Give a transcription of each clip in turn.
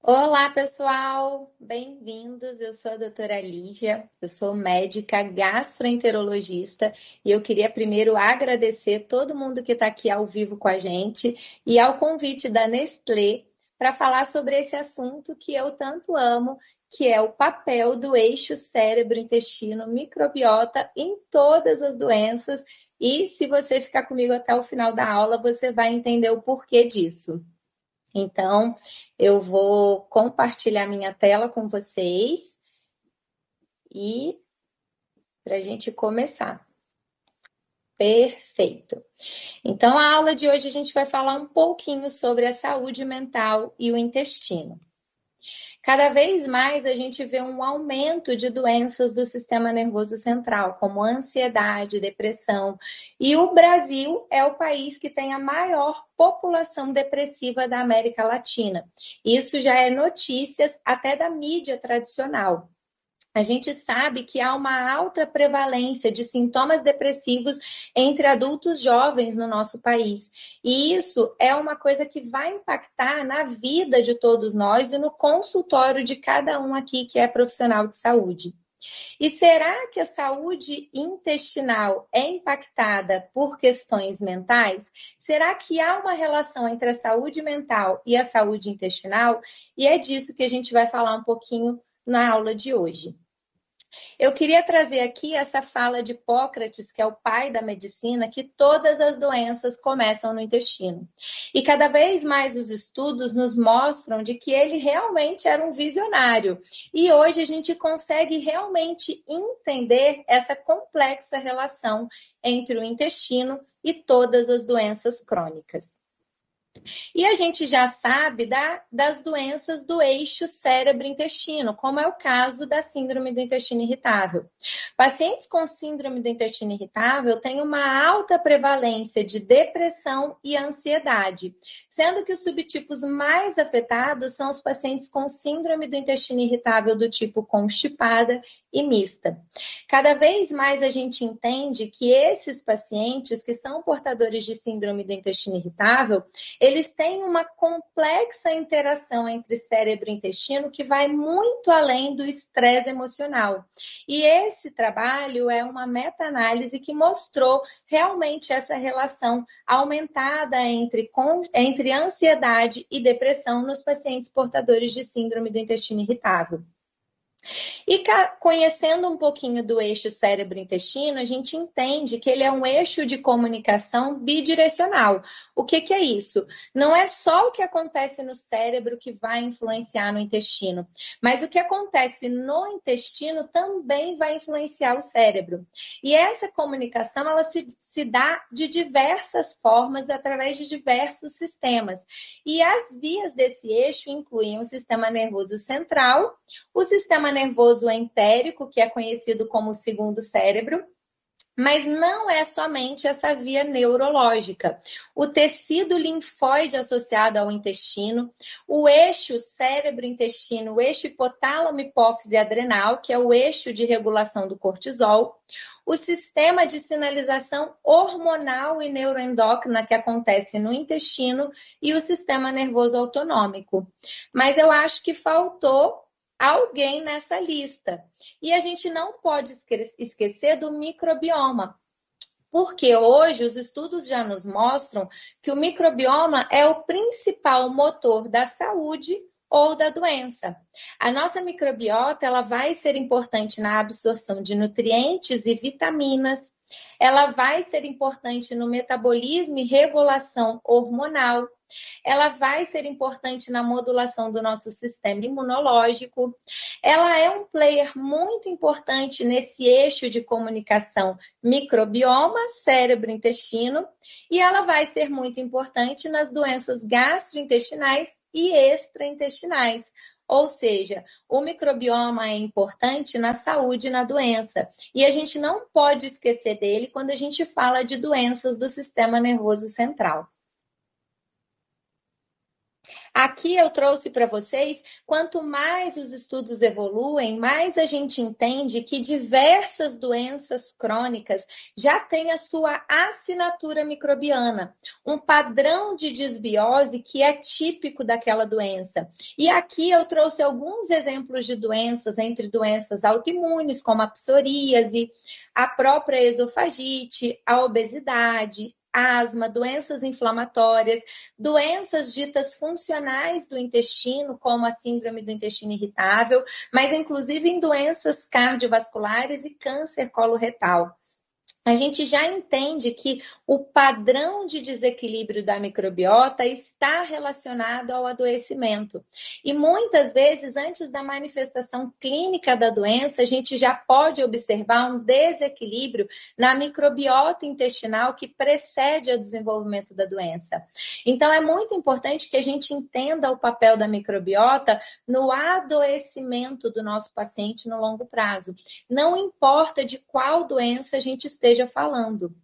Olá, pessoal! Bem-vindos. Eu sou a doutora Lívia, eu sou médica gastroenterologista e eu queria primeiro agradecer todo mundo que está aqui ao vivo com a gente e ao convite da Nestlé para falar sobre esse assunto que eu tanto amo, que é o papel do eixo cérebro-intestino-microbiota em todas as doenças. E se você ficar comigo até o final da aula, você vai entender o porquê disso. Então, eu vou compartilhar minha tela com vocês e para a gente começar. Perfeito. Então, a aula de hoje a gente vai falar um pouquinho sobre a saúde mental e o intestino. Cada vez mais a gente vê um aumento de doenças do sistema nervoso central, como ansiedade, depressão. E o Brasil é o país que tem a maior população depressiva da América Latina. Isso já é notícias até da mídia tradicional. A gente sabe que há uma alta prevalência de sintomas depressivos entre adultos jovens no nosso país. E isso é uma coisa que vai impactar na vida de todos nós e no consultório de cada um aqui que é profissional de saúde. E será que a saúde intestinal é impactada por questões mentais? Será que há uma relação entre a saúde mental e a saúde intestinal? E é disso que a gente vai falar um pouquinho na aula de hoje. Eu queria trazer aqui essa fala de Hipócrates, que é o pai da medicina, que todas as doenças começam no intestino. E cada vez mais os estudos nos mostram de que ele realmente era um visionário. E hoje a gente consegue realmente entender essa complexa relação entre o intestino e todas as doenças crônicas. E a gente já sabe das doenças do eixo cérebro-intestino, como é o caso da síndrome do intestino irritável. Pacientes com síndrome do intestino irritável têm uma alta prevalência de depressão e ansiedade, sendo que os subtipos mais afetados são os pacientes com síndrome do intestino irritável do tipo constipada e mista. Cada vez mais a gente entende que esses pacientes que são portadores de síndrome do intestino irritável, eles têm uma complexa interação entre cérebro e intestino que vai muito além do estresse emocional. E esse trabalho é uma meta-análise que mostrou realmente essa relação aumentada entre ansiedade e depressão nos pacientes portadores de síndrome do intestino irritável. E conhecendo um pouquinho do eixo cérebro-intestino, a gente entende que ele é um eixo de comunicação bidirecional. O que é isso? Não é só o que acontece no cérebro que vai influenciar no intestino, mas o que acontece no intestino também vai influenciar o cérebro. E essa comunicação, ela se dá de diversas formas, através de diversos sistemas. E as vias desse eixo incluem o sistema nervoso central, o sistema nervoso entérico, que é conhecido como o segundo cérebro, mas não é somente essa via neurológica. O tecido linfóide associado ao intestino, o eixo cérebro-intestino, o eixo hipotálamo-hipófise-adrenal, que é o eixo de regulação do cortisol, o sistema de sinalização hormonal e neuroendócrina que acontece no intestino e o sistema nervoso autonômico. Mas eu acho que faltou alguém nessa lista. E a gente não pode esquecer do microbioma, porque hoje os estudos já nos mostram que o microbioma é o principal motor da saúde ou da doença. A nossa microbiota, ela vai ser importante na absorção de nutrientes e vitaminas, ela vai ser importante no metabolismo e regulação hormonal, ela vai ser importante na modulação do nosso sistema imunológico, ela é um player muito importante nesse eixo de comunicação microbioma, cérebro-intestino, e ela vai ser muito importante nas doenças gastrointestinais e extraintestinais. Ou seja, o microbioma é importante na saúde e na doença. E a gente não pode esquecer dele quando a gente fala de doenças do sistema nervoso central. Aqui eu trouxe para vocês, quanto mais os estudos evoluem, mais a gente entende que diversas doenças crônicas já têm a sua assinatura microbiana, um padrão de desbiose que é típico daquela doença. E aqui eu trouxe alguns exemplos de doenças, entre doenças autoimunes, como a psoríase, a própria esofagite, a obesidade, asma, doenças inflamatórias, doenças ditas funcionais do intestino, como a síndrome do intestino irritável, mas inclusive em doenças cardiovasculares e câncer coloretal. A gente já entende que o padrão de desequilíbrio da microbiota está relacionado ao adoecimento. E muitas vezes, antes da manifestação clínica da doença, a gente já pode observar um desequilíbrio na microbiota intestinal que precede o desenvolvimento da doença. Então, é muito importante que a gente entenda o papel da microbiota no adoecimento do nosso paciente no longo prazo. Não importa de qual doença a gente esteja falando.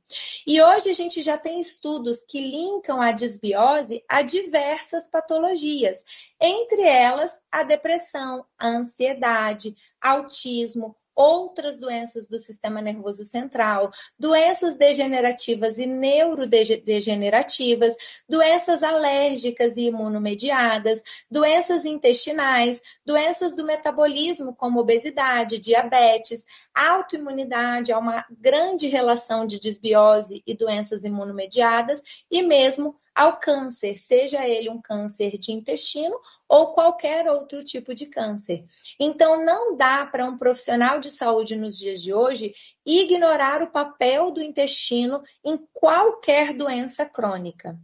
E hoje a gente já tem estudos que linkam a desbiose a diversas patologias, entre elas a depressão, a ansiedade, autismo, outras doenças do sistema nervoso central, doenças degenerativas e neurodegenerativas, doenças alérgicas e imunomediadas, doenças intestinais, doenças do metabolismo como obesidade, diabetes, autoimunidade, há uma grande relação de desbiose e doenças imunomediadas e mesmo ao câncer, seja ele um câncer de intestino ou qualquer outro tipo de câncer. Então, não dá para um profissional de saúde nos dias de hoje ignorar o papel do intestino em qualquer doença crônica.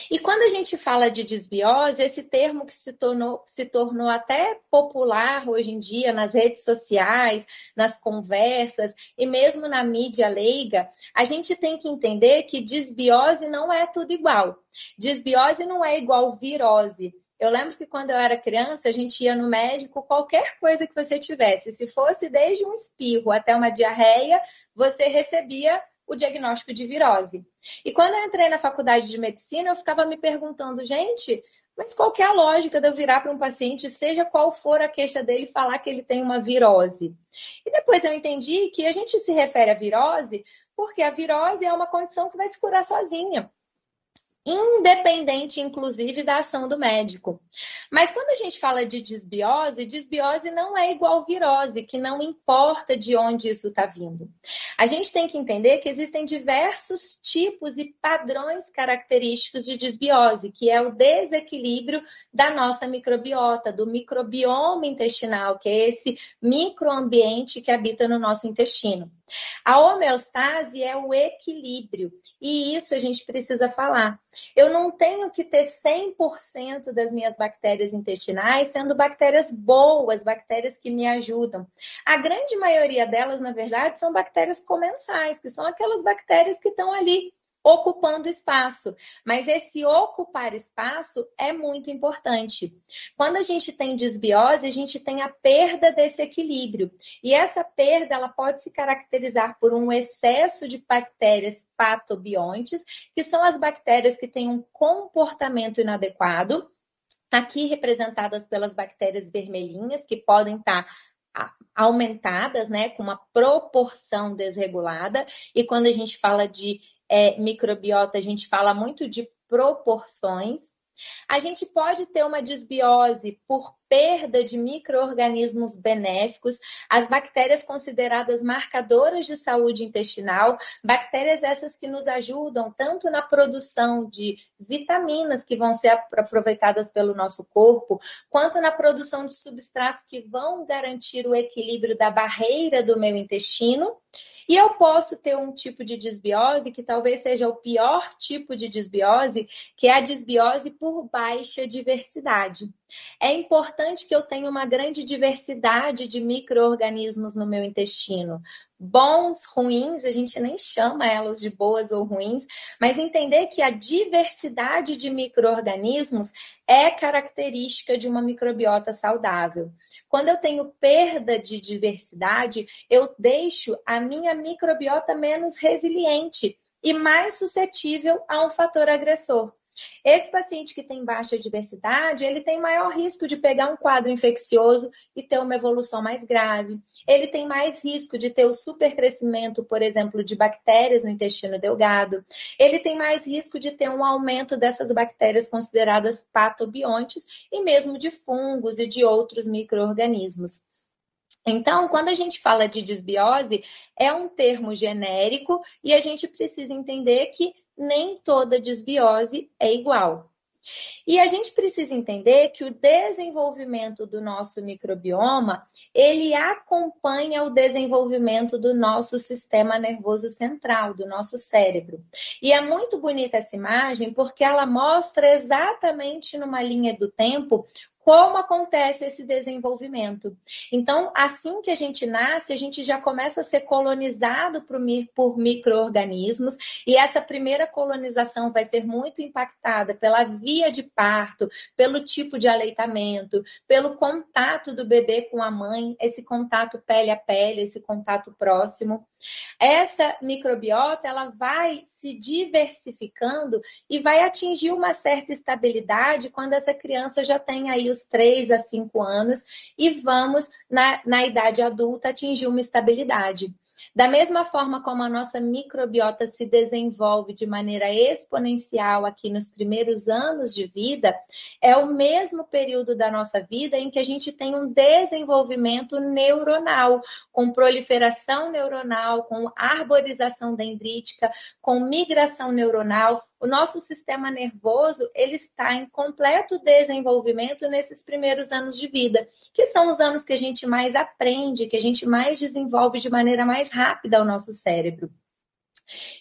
E quando a gente fala de desbiose, esse termo que se tornou até popular hoje em dia nas redes sociais, nas conversas e mesmo na mídia leiga, a gente tem que entender que desbiose não é tudo igual. Desbiose não é igual virose. Eu lembro que quando eu era criança, a gente ia no médico, qualquer coisa que você tivesse, se fosse desde um espirro até uma diarreia, você recebia o diagnóstico de virose. E quando eu entrei na faculdade de medicina, eu ficava me perguntando, gente, mas qual que é a lógica de eu virar para um paciente, seja qual for a queixa dele, falar que ele tem uma virose? E depois eu entendi que a gente se refere à virose porque a virose é uma condição que vai se curar sozinha, independente, inclusive, da ação do médico. Mas quando a gente fala de desbiose, desbiose não é igual virose, que não importa de onde isso está vindo. A gente tem que entender que existem diversos tipos e padrões característicos de desbiose, que é o desequilíbrio da nossa microbiota, do microbioma intestinal, que é esse microambiente que habita no nosso intestino. A homeostase é o equilíbrio, e isso a gente precisa falar. Eu não tenho que ter 100% das minhas bactérias intestinais sendo bactérias boas, bactérias que me ajudam. A grande maioria delas, na verdade, são bactérias comensais, que são aquelas bactérias que estão ali ocupando espaço. Mas esse ocupar espaço é muito importante. Quando a gente tem desbiose, a gente tem a perda desse equilíbrio. E essa perda, ela pode se caracterizar por um excesso de bactérias patobiontes, que são as bactérias que têm um comportamento inadequado, aqui representadas pelas bactérias vermelhinhas, que podem estar aumentadas, né, com uma proporção desregulada. E quando a gente fala de microbiota, a gente fala muito de proporções. A gente pode ter uma desbiose por perda de micro-organismos benéficos, as bactérias consideradas marcadoras de saúde intestinal, bactérias essas que nos ajudam tanto na produção de vitaminas que vão ser aproveitadas pelo nosso corpo, quanto na produção de substratos que vão garantir o equilíbrio da barreira do meu intestino. E eu posso ter um tipo de desbiose que talvez seja o pior tipo de desbiose, que é a desbiose por baixa diversidade. É importante que eu tenha uma grande diversidade de micro-organismos no meu intestino. Bons, ruins, a gente nem chama elas de boas ou ruins, mas entender que a diversidade de micro-organismos é característica de uma microbiota saudável. Quando eu tenho perda de diversidade, eu deixo a minha microbiota menos resiliente e mais suscetível a um fator agressor. Esse paciente que tem baixa diversidade, ele tem maior risco de pegar um quadro infeccioso e ter uma evolução mais grave. Ele tem mais risco de ter o supercrescimento, por exemplo, de bactérias no intestino delgado. Ele tem mais risco de ter um aumento dessas bactérias consideradas patobiontes e mesmo de fungos e de outros micro-organismos. Então, quando a gente fala de disbiose, é um termo genérico e a gente precisa entender que nem toda disbiose é igual. E a gente precisa entender que o desenvolvimento do nosso microbioma, ele acompanha o desenvolvimento do nosso sistema nervoso central, do nosso cérebro. E é muito bonita essa imagem porque ela mostra exatamente numa linha do tempo como acontece esse desenvolvimento. Então, assim que a gente nasce, a gente já começa a ser colonizado por micro-organismos, e essa primeira colonização vai ser muito impactada pela via de parto, pelo tipo de aleitamento, pelo contato do bebê com a mãe, esse contato pele a pele, esse contato próximo. Essa microbiota, ela vai se diversificando e vai atingir uma certa estabilidade quando essa criança já tem aí os 3 a 5 anos e vamos, na idade adulta, atingir uma estabilidade. Da mesma forma como a nossa microbiota se desenvolve de maneira exponencial aqui nos primeiros anos de vida, é o mesmo período da nossa vida em que a gente tem um desenvolvimento neuronal, com proliferação neuronal, com arborização dendrítica, com migração neuronal. O nosso sistema nervoso, ele está em completo desenvolvimento nesses primeiros anos de vida, que são os anos que a gente mais aprende, que a gente mais desenvolve de maneira mais rápida o nosso cérebro.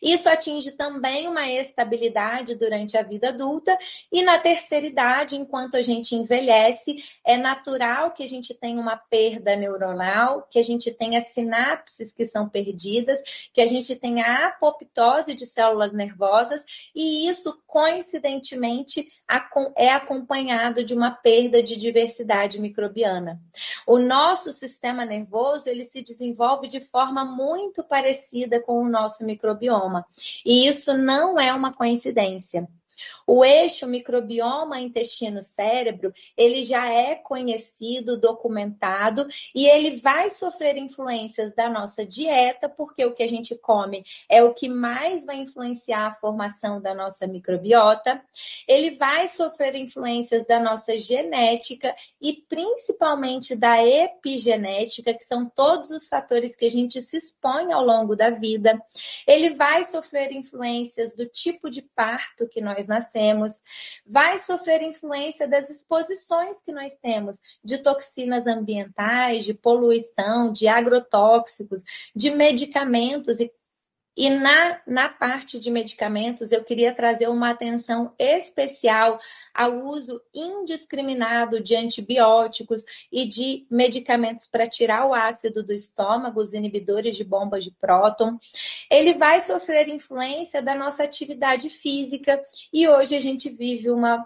Isso atinge também uma estabilidade durante a vida adulta e na terceira idade, enquanto a gente envelhece, é natural que a gente tenha uma perda neuronal, que a gente tenha sinapses que são perdidas, que a gente tenha a apoptose de células nervosas e isso, coincidentemente, é acompanhado de uma perda de diversidade microbiana. O nosso sistema nervoso, ele se desenvolve de forma muito parecida com o nosso microbioma. E isso não é uma coincidência. O eixo microbioma intestino-cérebro, ele já é conhecido, documentado, e ele vai sofrer influências da nossa dieta, porque o que a gente come é o que mais vai influenciar a formação da nossa microbiota. Ele vai sofrer influências da nossa genética e principalmente da epigenética, que são todos os fatores que a gente se expõe ao longo da vida. Ele vai sofrer influências do tipo de parto que nós nascemos, vai sofrer influência das exposições que nós temos, de toxinas ambientais, de poluição, de agrotóxicos, de medicamentos e na parte de medicamentos, eu queria trazer uma atenção especial ao uso indiscriminado de antibióticos e de medicamentos para tirar o ácido do estômago, os inibidores de bombas de próton. Ele vai sofrer influência da nossa atividade física e hoje a gente vive uma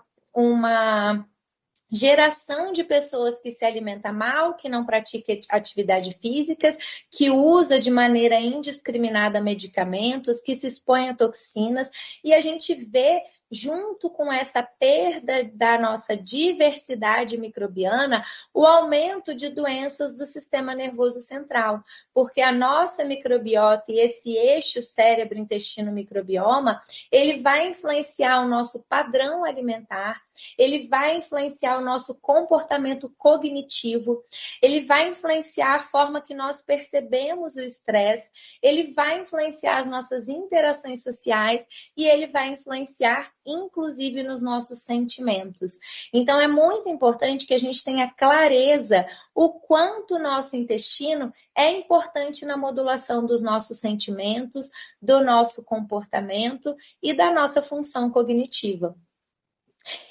geração de pessoas que se alimenta mal, que não pratica atividade física, que usa de maneira indiscriminada medicamentos, que se expõe a toxinas, e a gente vê, junto com essa perda da nossa diversidade microbiana, o aumento de doenças do sistema nervoso central, porque a nossa microbiota e esse eixo cérebro-intestino-microbioma, ele vai influenciar o nosso padrão alimentar, ele vai influenciar o nosso comportamento cognitivo, ele vai influenciar a forma que nós percebemos o estresse, ele vai influenciar as nossas interações sociais e ele vai influenciar inclusive nos nossos sentimentos. Então, é muito importante que a gente tenha clareza o quanto o nosso intestino é importante na modulação dos nossos sentimentos, do nosso comportamento e da nossa função cognitiva.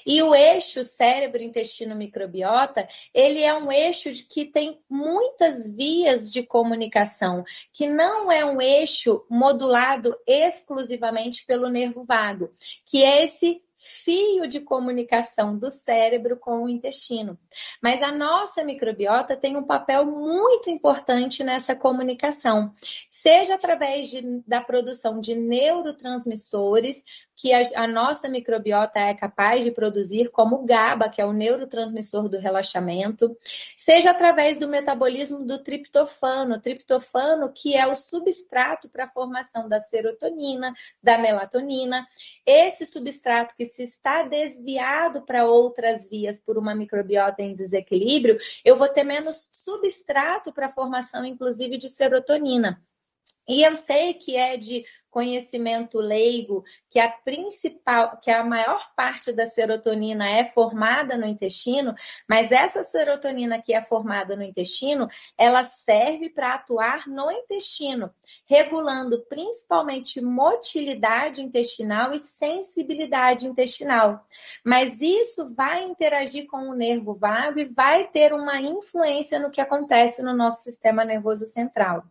E o eixo cérebro-intestino-microbiota, ele é um eixo que tem muitas vias de comunicação, que não é um eixo modulado exclusivamente pelo nervo vago, que é esse fio de comunicação do cérebro com o intestino. Mas a nossa microbiota tem um papel muito importante nessa comunicação, seja através da produção de neurotransmissores, que a nossa microbiota é capaz de produzir, como o GABA, que é o neurotransmissor do relaxamento, seja através do metabolismo do triptofano, que é o substrato para a formação da serotonina, da melatonina. Esse substrato que se está desviado para outras vias por uma microbiota em desequilíbrio, eu vou ter menos substrato para a formação, inclusive, de serotonina. E eu sei que é de conhecimento leigo que a maior parte da serotonina é formada no intestino, mas essa serotonina que é formada no intestino, ela serve para atuar no intestino, regulando principalmente motilidade intestinal e sensibilidade intestinal. Mas isso vai interagir com o nervo vago e vai ter uma influência no que acontece no nosso sistema nervoso central.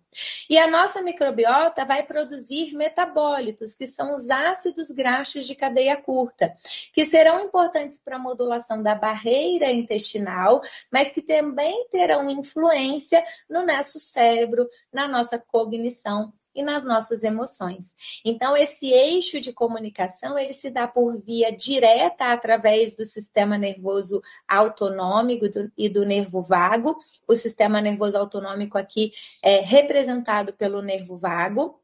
E a nossa microbiota vai produzir metabólitos, que são os ácidos graxos de cadeia curta, que serão importantes para a modulação da barreira intestinal, mas que também terão influência no nosso cérebro, na nossa cognição e nas nossas emoções. Então, esse eixo de comunicação, ele se dá por via direta através do sistema nervoso autonômico e do nervo vago. O sistema nervoso autonômico aqui é representado pelo nervo vago.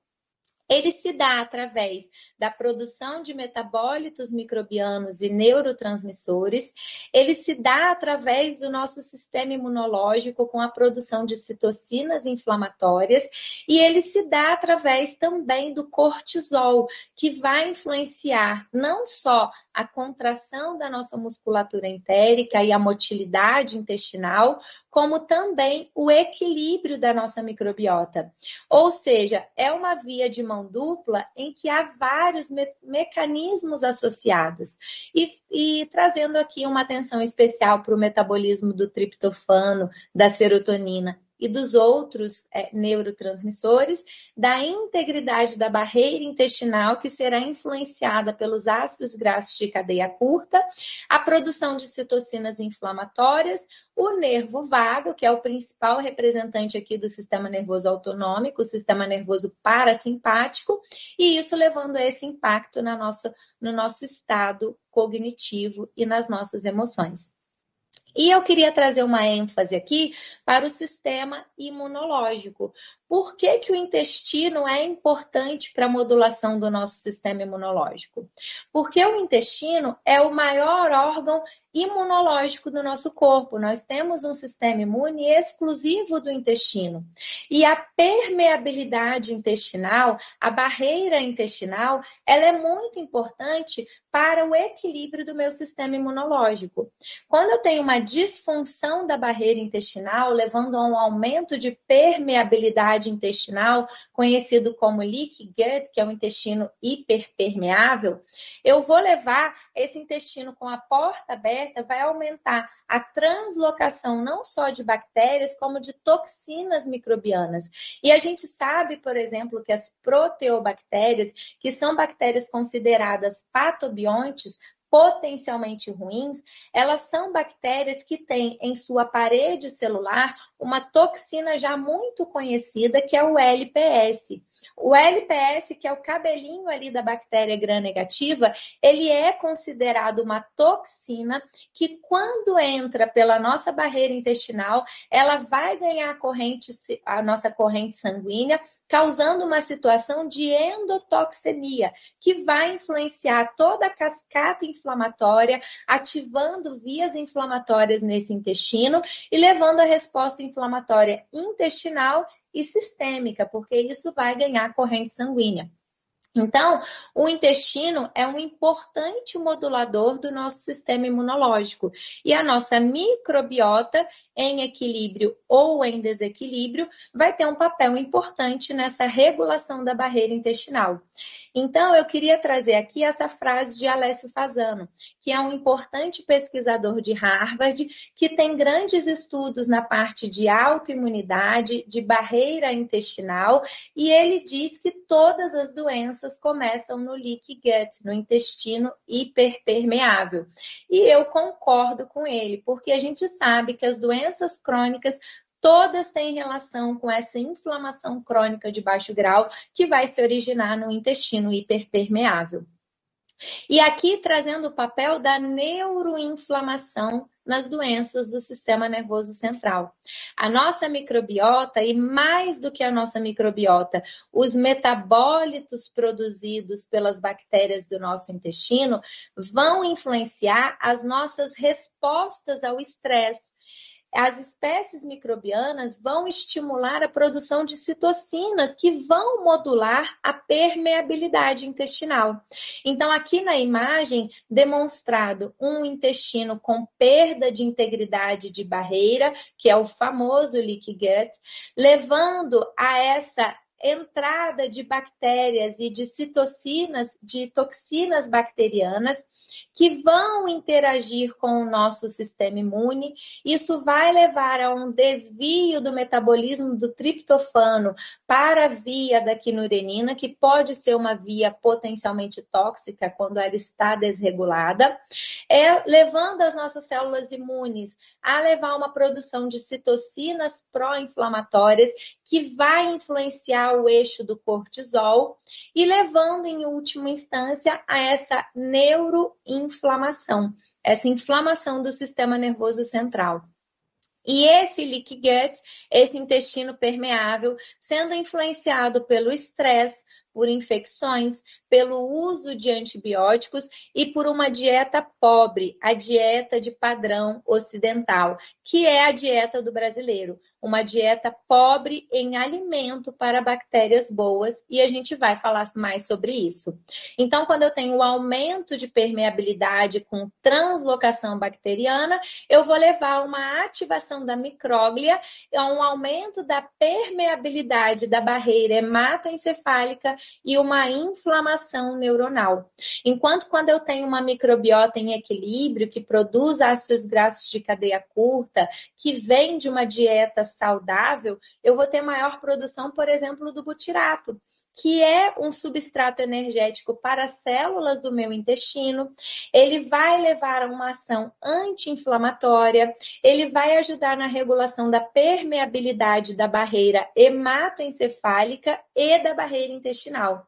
Ele se dá através da produção de metabólitos microbianos e neurotransmissores. Ele se dá através do nosso sistema imunológico com a produção de citocinas inflamatórias. E ele se dá através também do cortisol, que vai influenciar não só a contração da nossa musculatura entérica e a motilidade intestinal, como também o equilíbrio da nossa microbiota. Ou seja, é uma via de mão dupla em que há vários mecanismos associados. E trazendo aqui uma atenção especial para o metabolismo do triptofano, da serotonina e dos outros neurotransmissores, da integridade da barreira intestinal, que será influenciada pelos ácidos graxos de cadeia curta, a produção de citocinas inflamatórias, o nervo vago, que é o principal representante aqui do sistema nervoso autonômico, o sistema nervoso parasimpático, e isso levando a esse impacto no nosso estado cognitivo e nas nossas emoções. E eu queria trazer uma ênfase aqui para o sistema imunológico. Por que o intestino é importante para a modulação do nosso sistema imunológico? Porque o intestino é o maior órgão imunológico do nosso corpo. Nós temos um sistema imune exclusivo do intestino. E a permeabilidade intestinal, a barreira intestinal, ela é muito importante para o equilíbrio do meu sistema imunológico. Quando eu tenho uma disfunção da barreira intestinal, levando a um aumento de permeabilidade intestinal, conhecido como leaky gut, que é um intestino hiperpermeável, eu vou levar esse intestino com a porta aberta, vai aumentar a translocação não só de bactérias, como de toxinas microbianas. E a gente sabe, por exemplo, que as proteobactérias, que são bactérias consideradas patobiontes, potencialmente ruins, elas são bactérias que têm em sua parede celular uma toxina já muito conhecida, que é o LPS. O LPS, que é o cabelinho ali da bactéria gram-negativa, ele é considerado uma toxina que, quando entra pela nossa barreira intestinal, ela vai ganhar a nossa corrente sanguínea, causando uma situação de endotoxemia, que vai influenciar toda a cascata inflamatória, ativando vias inflamatórias nesse intestino e levando a resposta inflamatória intestinal e sistêmica, porque isso vai ganhar corrente sanguínea. Então, o intestino é um importante modulador do nosso sistema imunológico e a nossa microbiota, em equilíbrio ou em desequilíbrio, vai ter um papel importante nessa regulação da barreira intestinal. Então, eu queria trazer aqui essa frase de Alessio Fasano, que é um importante pesquisador de Harvard, que tem grandes estudos na parte de autoimunidade, de barreira intestinal, e ele diz que todas as doenças doenças começam no leaky gut, no intestino hiperpermeável. E eu concordo com ele, porque a gente sabe que as doenças crônicas todas têm relação com essa inflamação crônica de baixo grau que vai se originar no intestino hiperpermeável. E aqui trazendo o papel da neuroinflamação nas doenças do sistema nervoso central. A nossa microbiota, e mais do que a nossa microbiota, os metabólitos produzidos pelas bactérias do nosso intestino vão influenciar as nossas respostas ao estresse. As espécies microbianas vão estimular a produção de citocinas que vão modular a permeabilidade intestinal. Então, aqui na imagem, demonstrado um intestino com perda de integridade de barreira, que é o famoso leaky gut, levando a essa entrada de bactérias e de citocinas, de toxinas bacterianas, que vão interagir com o nosso sistema imune. Isso vai levar a um desvio do metabolismo do triptofano para a via da quinurenina, que pode ser uma via potencialmente tóxica quando ela está desregulada, levando as nossas células imunes a levar uma produção de citocinas pró-inflamatórias, que vai influenciar o eixo do cortisol e levando, em última instância, a essa neuroinflamação, essa inflamação do sistema nervoso central. E esse leaky gut, esse intestino permeável, sendo influenciado pelo estresse, por infecções, pelo uso de antibióticos e por uma dieta pobre, a dieta de padrão ocidental, que é a dieta do brasileiro. Uma dieta pobre em alimento para bactérias boas, e a gente vai falar mais sobre isso. Então, quando eu tenho o aumento de permeabilidade com translocação bacteriana, eu vou levar a uma ativação da micróglia, a um aumento da permeabilidade da barreira hematoencefálica e uma inflamação neuronal. Enquanto quando eu tenho uma microbiota em equilíbrio, que produz ácidos graxos de cadeia curta, que vem de uma dieta saudável, eu vou ter maior produção, por exemplo, do butirato, que é um substrato energético para as células do meu intestino. Ele vai levar a uma ação anti-inflamatória, ele vai ajudar na regulação da permeabilidade da barreira hematoencefálica e da barreira intestinal.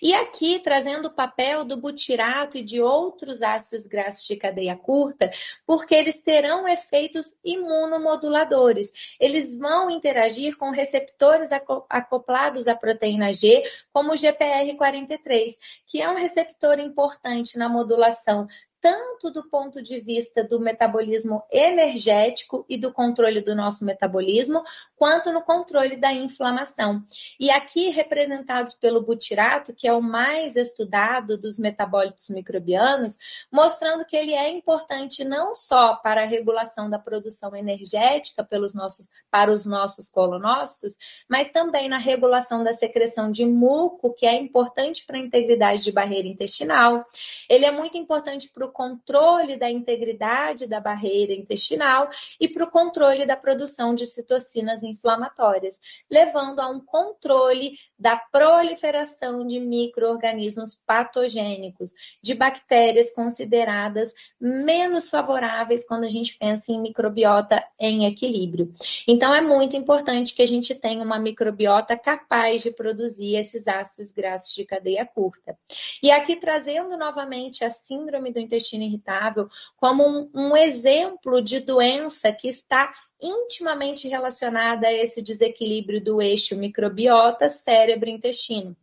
E aqui, trazendo o papel do butirato e de outros ácidos graxos de cadeia curta, porque eles terão efeitos imunomoduladores. Eles vão interagir com receptores acoplados à proteína G, como o GPR43, que é um receptor importante na modulação tanto do ponto de vista do metabolismo energético e do controle do nosso metabolismo, quanto no controle da inflamação. E aqui representados pelo butirato, que é o mais estudado dos metabólitos microbianos, mostrando que ele é importante não só para a regulação da produção energética para os nossos colonócitos, mas também na regulação da secreção de muco, que é importante para a integridade de barreira intestinal. Ele é muito importante para o controle da integridade da barreira intestinal e para o controle da produção de citocinas inflamatórias, levando a um controle da proliferação de micro-organismos patogênicos, de bactérias consideradas menos favoráveis quando a gente pensa em microbiota em equilíbrio. Então, é muito importante que a gente tenha uma microbiota capaz de produzir esses ácidos graxos de cadeia curta. E aqui trazendo novamente a síndrome do intestino irritável como um exemplo de doença que está intimamente relacionada a esse desequilíbrio do eixo microbiota, cérebro e intestino.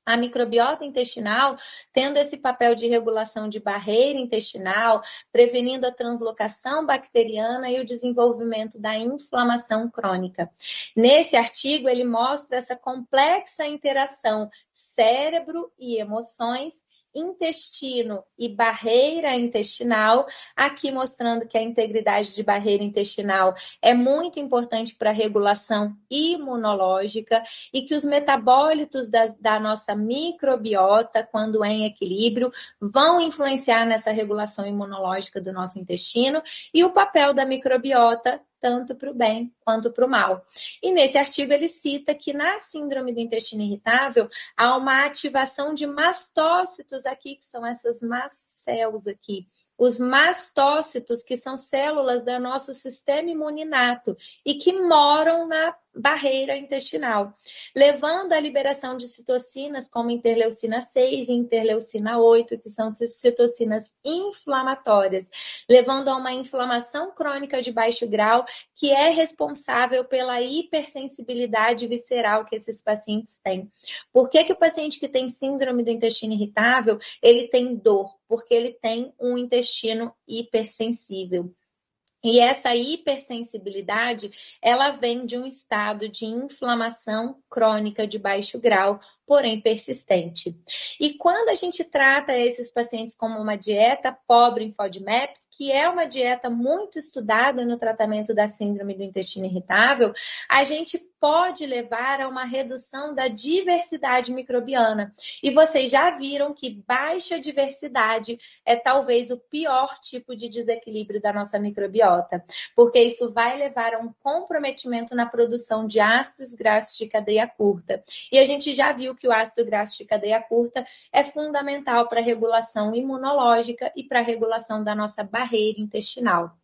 A microbiota intestinal, tendo esse papel de regulação de barreira intestinal, prevenindo a translocação bacteriana e o desenvolvimento da inflamação crônica. Nesse artigo, ele mostra essa complexa interação cérebro e emoções, intestino e barreira intestinal, aqui mostrando que a integridade de barreira intestinal é muito importante para a regulação imunológica e que os metabólitos da nossa microbiota, quando em equilíbrio, vão influenciar nessa regulação imunológica do nosso intestino, e o papel da microbiota tanto para o bem quanto para o mal. E nesse artigo ele cita que na síndrome do intestino irritável há uma ativação de mastócitos aqui, que são essas mast cells aqui. Os mastócitos, que são células do nosso sistema imuninato e que moram na barreira intestinal, levando à liberação de citocinas como interleucina 6 e interleucina 8, que são citocinas inflamatórias, levando a uma inflamação crônica de baixo grau, que é responsável pela hipersensibilidade visceral que esses pacientes têm. Por que o paciente que tem síndrome do intestino irritável, ele tem dor? Porque ele tem um intestino hipersensível. E essa hipersensibilidade, ela vem de um estado de inflamação crônica de baixo grau, porém persistente. E quando a gente trata esses pacientes como uma dieta pobre em FODMAPs, que é uma dieta muito estudada no tratamento da síndrome do intestino irritável, a gente pode levar a uma redução da diversidade microbiana. E vocês já viram que baixa diversidade é talvez o pior tipo de desequilíbrio da nossa microbiota, porque isso vai levar a um comprometimento na produção de ácidos graxos de cadeia curta. E a gente já viu que o ácido graxo de cadeia curta é fundamental para a regulação imunológica e para a regulação da nossa barreira intestinal.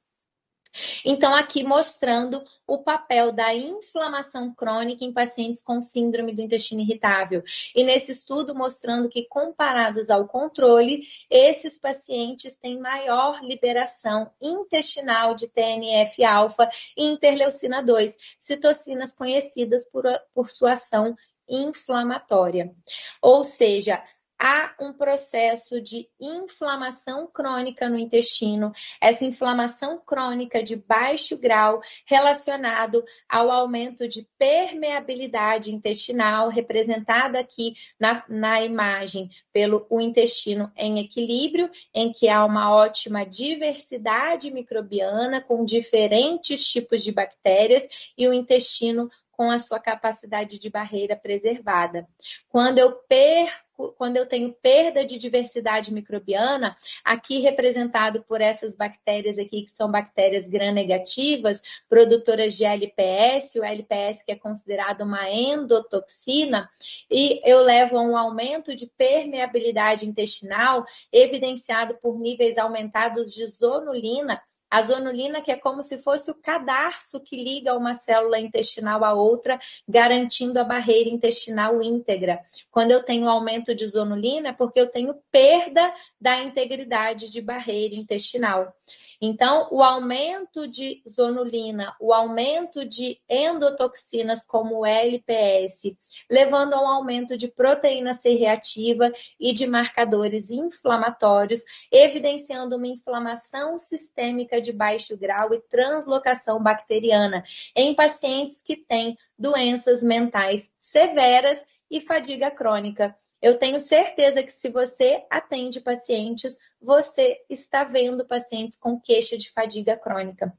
Então, aqui mostrando o papel da inflamação crônica em pacientes com síndrome do intestino irritável. E nesse estudo mostrando que, comparados ao controle, esses pacientes têm maior liberação intestinal de TNF-alfa e interleucina 2, citocinas conhecidas por sua ação inflamatória. Ou seja, há um processo de inflamação crônica no intestino, essa inflamação crônica de baixo grau relacionado ao aumento de permeabilidade intestinal, representada aqui na imagem pelo o intestino em equilíbrio, em que há uma ótima diversidade microbiana com diferentes tipos de bactérias e o intestino com a sua capacidade de barreira preservada. Quando eu tenho perda de diversidade microbiana, aqui representado por essas bactérias aqui, que são bactérias gram-negativas, produtoras de LPS, o LPS que é considerado uma endotoxina, e eu levo a um aumento de permeabilidade intestinal, evidenciado por níveis aumentados de zonulina. A zonulina, que é como se fosse o cadarço que liga uma célula intestinal à outra, garantindo a barreira intestinal íntegra. Quando eu tenho aumento de zonulina, é porque eu tenho perda da integridade de barreira intestinal. Então, o aumento de zonulina, o aumento de endotoxinas como o LPS, levando a um aumento de proteína C reativa e de marcadores inflamatórios, evidenciando uma inflamação sistêmica de baixo grau e translocação bacteriana em pacientes que têm doenças mentais severas e fadiga crônica. Eu tenho certeza que se você atende pacientes, você está vendo pacientes com queixa de fadiga crônica.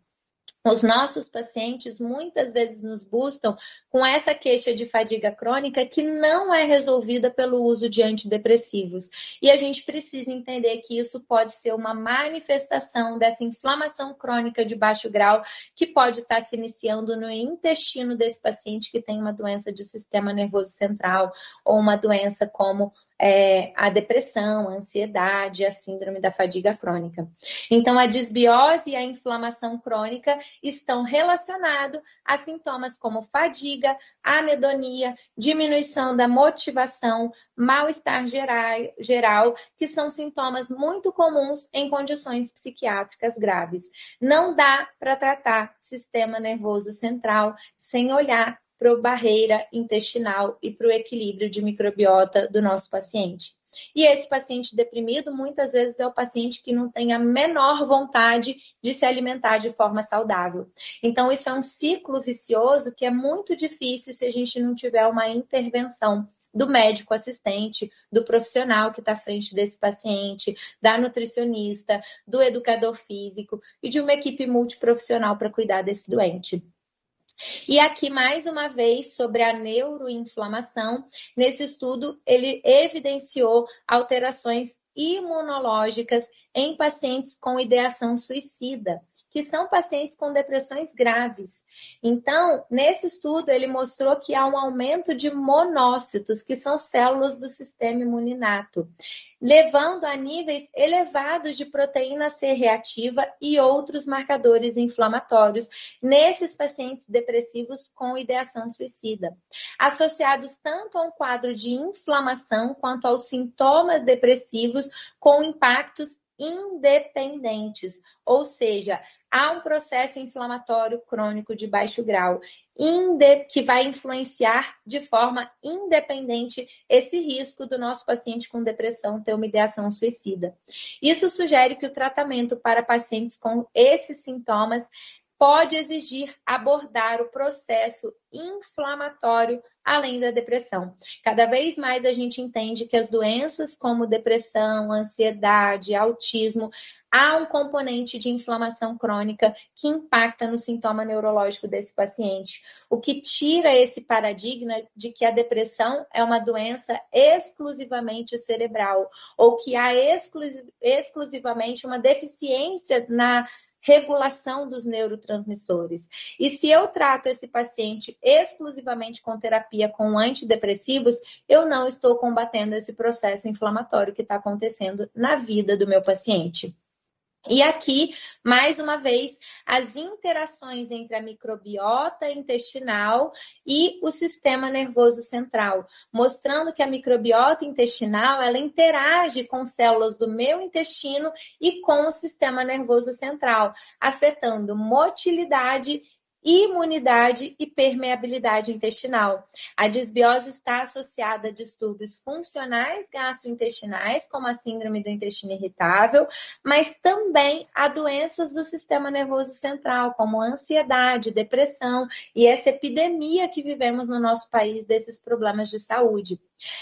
Os nossos pacientes muitas vezes nos buscam com essa queixa de fadiga crônica que não é resolvida pelo uso de antidepressivos. E a gente precisa entender que isso pode ser uma manifestação dessa inflamação crônica de baixo grau que pode estar se iniciando no intestino desse paciente que tem uma doença de sistema nervoso central ou uma doença como a depressão, a ansiedade, a síndrome da fadiga crônica. Então, a disbiose e a inflamação crônica estão relacionados a sintomas como fadiga, anedonia, diminuição da motivação, mal-estar geral, que são sintomas muito comuns em condições psiquiátricas graves. Não dá para tratar sistema nervoso central sem olhar para a barreira intestinal e para o equilíbrio de microbiota do nosso paciente. E esse paciente deprimido, muitas vezes, é o paciente que não tem a menor vontade de se alimentar de forma saudável. Então, isso é um ciclo vicioso que é muito difícil se a gente não tiver uma intervenção do médico assistente, do profissional que está à frente desse paciente, da nutricionista, do educador físico e de uma equipe multiprofissional para cuidar desse doente. E aqui, mais uma vez, sobre a neuroinflamação, nesse estudo, ele evidenciou alterações imunológicas em pacientes com ideação suicida. que são pacientes com depressões graves. Então, nesse estudo, ele mostrou que há um aumento de monócitos, que são células do sistema imune inato, levando a níveis elevados de proteína C reativa e outros marcadores inflamatórios nesses pacientes depressivos com ideação suicida, associados tanto a um quadro de inflamação quanto aos sintomas depressivos com impactos independentes, ou seja, há um processo inflamatório crônico de baixo grau que vai influenciar de forma independente esse risco do nosso paciente com depressão ter uma ideação suicida. Isso sugere que o tratamento para pacientes com esses sintomas pode exigir abordar o processo inflamatório além da depressão. Cada vez mais a gente entende que as doenças como depressão, ansiedade, autismo, há um componente de inflamação crônica que impacta no sintoma neurológico desse paciente, o que tira esse paradigma de que a depressão é uma doença exclusivamente cerebral, ou que há exclusivamente uma deficiência na regulação dos neurotransmissores. E se eu trato esse paciente exclusivamente com terapia com antidepressivos, eu não estou combatendo esse processo inflamatório que está acontecendo na vida do meu paciente. E aqui, mais uma vez, as interações entre a microbiota intestinal e o sistema nervoso central, mostrando que a microbiota intestinal, ela interage com células do meu intestino e com o sistema nervoso central, afetando motilidade, imunidade e permeabilidade intestinal. A disbiose está associada a distúrbios funcionais gastrointestinais, como a síndrome do intestino irritável, mas também a doenças do sistema nervoso central, como ansiedade, depressão e essa epidemia que vivemos no nosso país desses problemas de saúde.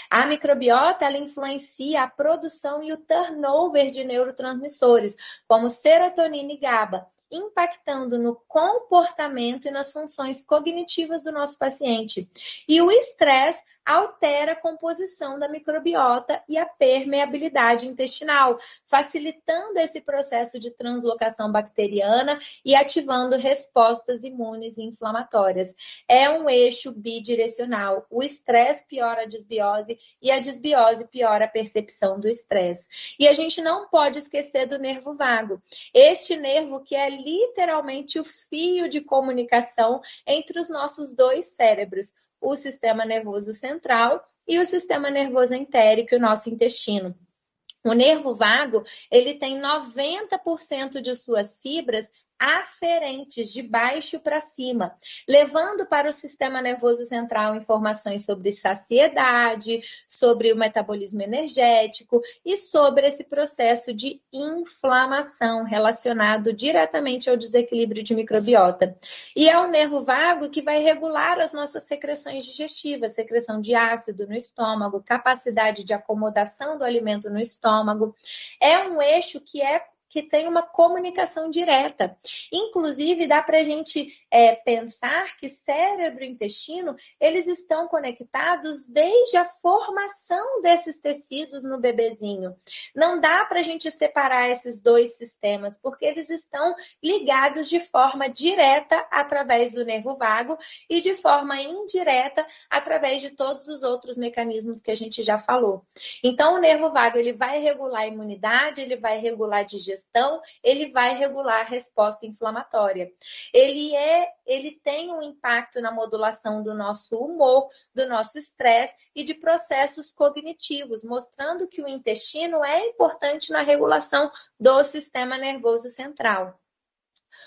A microbiota, ela influencia a produção e o turnover de neurotransmissores, como serotonina e GABA, impactando no comportamento e nas funções cognitivas do nosso paciente. E o estresse altera a composição da microbiota e a permeabilidade intestinal, facilitando esse processo de translocação bacteriana e ativando respostas imunes e inflamatórias. É um eixo bidirecional. O estresse piora a disbiose e a disbiose piora a percepção do estresse. E a gente não pode esquecer do nervo vago. Este nervo que é literalmente o fio de comunicação entre os nossos dois cérebros, o sistema nervoso central e o sistema nervoso entérico, o nosso intestino. O nervo vago, ele tem 90% de suas fibras aferentes, de baixo para cima, levando para o sistema nervoso central informações sobre saciedade, sobre o metabolismo energético e sobre esse processo de inflamação relacionado diretamente ao desequilíbrio de microbiota. E é o nervo vago que vai regular as nossas secreções digestivas, secreção de ácido no estômago, capacidade de acomodação do alimento no estômago. É um eixo que tem uma comunicação direta. Inclusive, dá para a gente pensar que cérebro e intestino, eles estão conectados desde a formação desses tecidos no bebezinho. Não dá para a gente separar esses dois sistemas, porque eles estão ligados de forma direta através do nervo vago e de forma indireta através de todos os outros mecanismos que a gente já falou. Então, o nervo vago, ele vai regular a imunidade, ele vai regular a digestão, ele vai regular a resposta inflamatória. Ele tem um impacto na modulação do nosso humor, do nosso estresse e de processos cognitivos, mostrando que o intestino é importante na regulação do sistema nervoso central.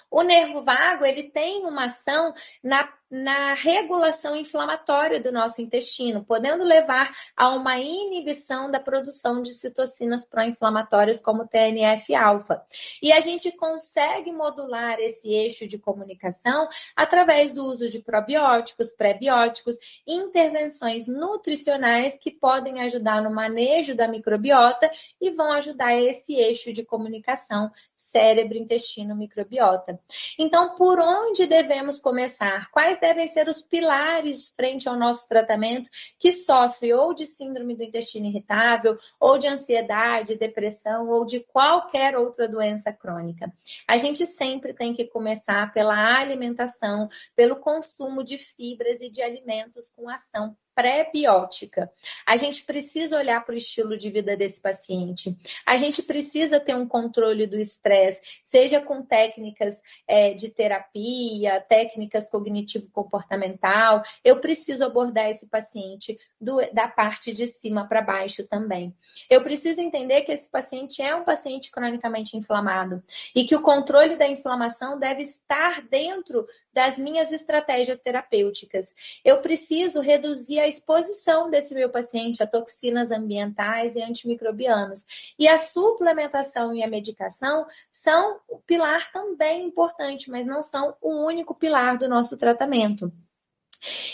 O nervo vago, ele tem uma ação na regulação inflamatória do nosso intestino, podendo levar a uma inibição da produção de citocinas pró-inflamatórias como TNF-alfa. E a gente consegue modular esse eixo de comunicação através do uso de probióticos, prebióticos, intervenções nutricionais que podem ajudar no manejo da microbiota e vão ajudar esse eixo de comunicação cérebro, intestino, microbiota. microbiota. Então, por onde devemos começar? Quais devem ser os pilares frente ao nosso tratamento que sofre ou de síndrome do intestino irritável, ou de ansiedade, depressão, ou de qualquer outra doença crônica? A gente sempre tem que começar pela alimentação, pelo consumo de fibras e de alimentos com ação pré-biótica. A gente precisa olhar para o estilo de vida desse paciente. A gente precisa ter um controle do estresse, seja com técnicas de terapia, técnicas cognitivo-comportamental. Eu preciso abordar esse paciente da parte de cima para baixo também. Eu preciso entender que esse paciente é um paciente cronicamente inflamado e que o controle da inflamação deve estar dentro das minhas estratégias terapêuticas. Eu preciso reduzir a exposição desse meu paciente a toxinas ambientais e antimicrobianos. E a suplementação e a medicação são um pilar também importante, mas não são o único pilar do nosso tratamento.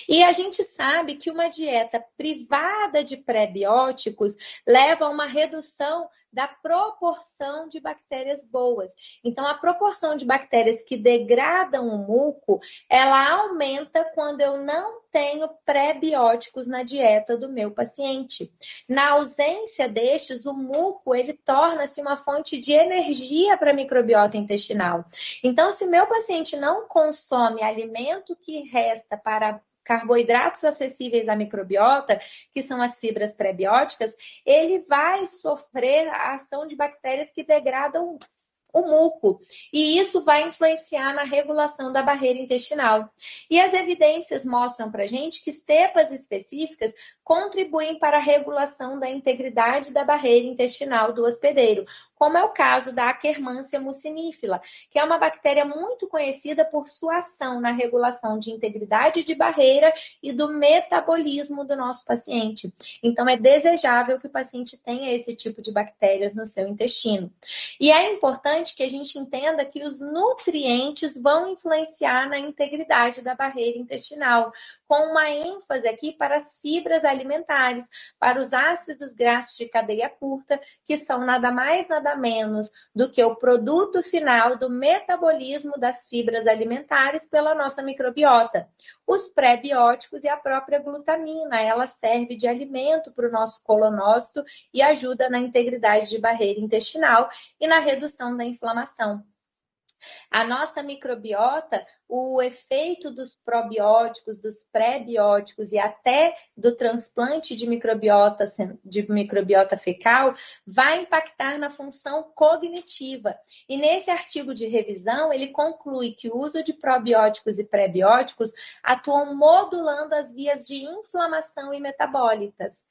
E a gente sabe que uma dieta privada de pré-bióticos leva a uma redução da proporção de bactérias boas. Então, a proporção de bactérias que degradam o muco, ela aumenta quando eu não tenho pré-bióticos na dieta do meu paciente. Na ausência destes, o muco, ele torna-se uma fonte de energia para a microbiota intestinal. Então, se o meu paciente não consome alimento que resta para carboidratos acessíveis à microbiota, que são as fibras pré-bióticas, ele vai sofrer a ação de bactérias que degradam o muco, e isso vai influenciar na regulação da barreira intestinal. E as evidências mostram para a gente que cepas específicas contribuem para a regulação da integridade da barreira intestinal do hospedeiro, como é o caso da Akkermansia mucinifera, que é uma bactéria muito conhecida por sua ação na regulação de integridade de barreira e do metabolismo do nosso paciente. Então, é desejável que o paciente tenha esse tipo de bactérias no seu intestino. E é importante que a gente entenda que os nutrientes vão influenciar na integridade da barreira intestinal, com uma ênfase aqui para as fibras alimentares, para os ácidos graxos de cadeia curta, que são nada mais, nada menos do que o produto final do metabolismo das fibras alimentares pela nossa microbiota. Os pré-bióticos e a própria glutamina, ela serve de alimento para o nosso colonócito e ajuda na integridade de barreira intestinal e na redução da inflamação. A nossa microbiota, o efeito dos probióticos, dos pré-bióticos e até do transplante de microbiota fecal vai impactar na função cognitiva. E nesse artigo de revisão, ele conclui que o uso de probióticos e pré-bióticos atuam modulando as vias de inflamação e metabólicas,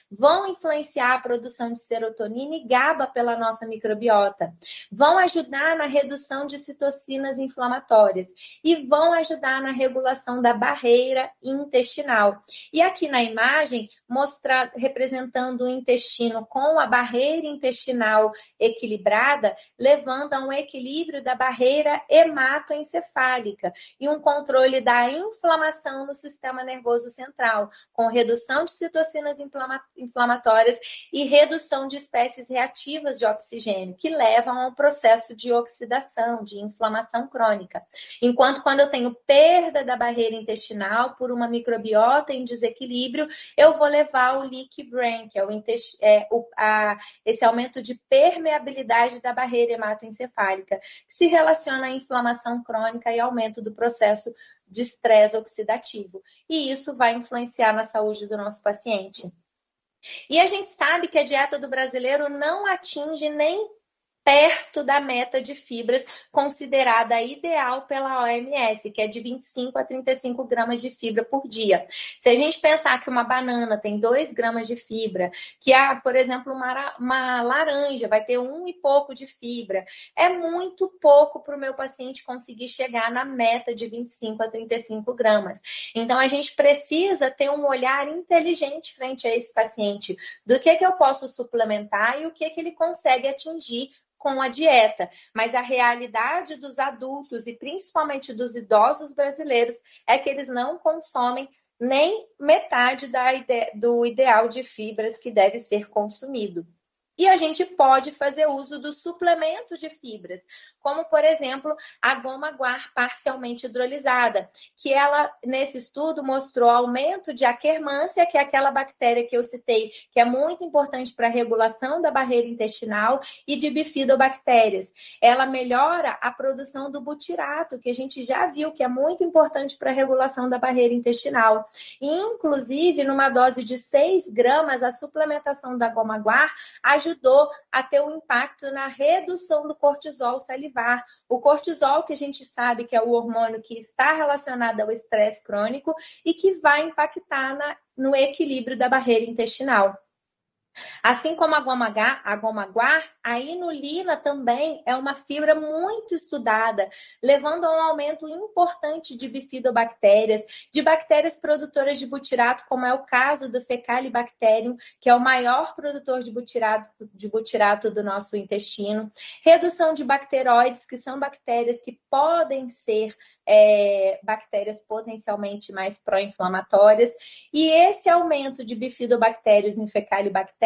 vão influenciar a produção de serotonina e GABA pela nossa microbiota, vão ajudar na redução de citocinas inflamatórias e vão ajudar na regulação da barreira intestinal. E aqui na imagem, representando o intestino com a barreira intestinal equilibrada, levando a um equilíbrio da barreira hematoencefálica e um controle da inflamação no sistema nervoso central, com redução de citocinas inflamatórias e redução de espécies reativas de oxigênio, que levam a um processo de oxidação, de inflamação crônica. Enquanto quando eu tenho perda da barreira intestinal por uma microbiota em desequilíbrio, eu vou levar o leaky brain, que é esse aumento de permeabilidade da barreira hematoencefálica, que se relaciona à inflamação crônica e aumento do processo de estresse oxidativo. E isso vai influenciar na saúde do nosso paciente. E a gente sabe que a dieta do brasileiro não atinge nem perto da meta de fibras considerada ideal pela OMS, que é de 25 a 35 gramas de fibra por dia. Se a gente pensar que uma banana tem 2 gramas de fibra, que por exemplo, uma laranja vai ter 1 e pouco de fibra, é muito pouco para o meu paciente conseguir chegar na meta de 25 a 35 gramas. Então, a gente precisa ter um olhar inteligente frente a esse paciente, do que eu posso suplementar e o que ele consegue atingir com a dieta, mas a realidade dos adultos e principalmente dos idosos brasileiros é que eles não consomem nem metade do ideal de fibras que deve ser consumido. E a gente pode fazer uso do suplemento de fibras, como, por exemplo, a goma guar parcialmente hidrolisada, que ela, nesse estudo, mostrou aumento de Akkermansia, que é aquela bactéria que eu citei, que é muito importante para a regulação da barreira intestinal, e de bifidobactérias. Ela melhora a produção do butirato, que a gente já viu que é muito importante para a regulação da barreira intestinal. E, inclusive, numa dose de 6 gramas, a suplementação da goma guar ajudou a ter um impacto na redução do cortisol salivar. O cortisol, que a gente sabe que é o hormônio que está relacionado ao estresse crônico e que vai impactar no equilíbrio da barreira intestinal. Assim como a goma guar, a inulina também é uma fibra muito estudada, levando a um aumento importante de bifidobactérias, de bactérias produtoras de butirato, como é o caso do Fecalibacterium, que é o maior produtor de butirato do nosso intestino. Redução de bacteroides, que são bactérias que podem ser bactérias potencialmente mais pró-inflamatórias. E esse aumento de bifidobactérios em Fecalibacterium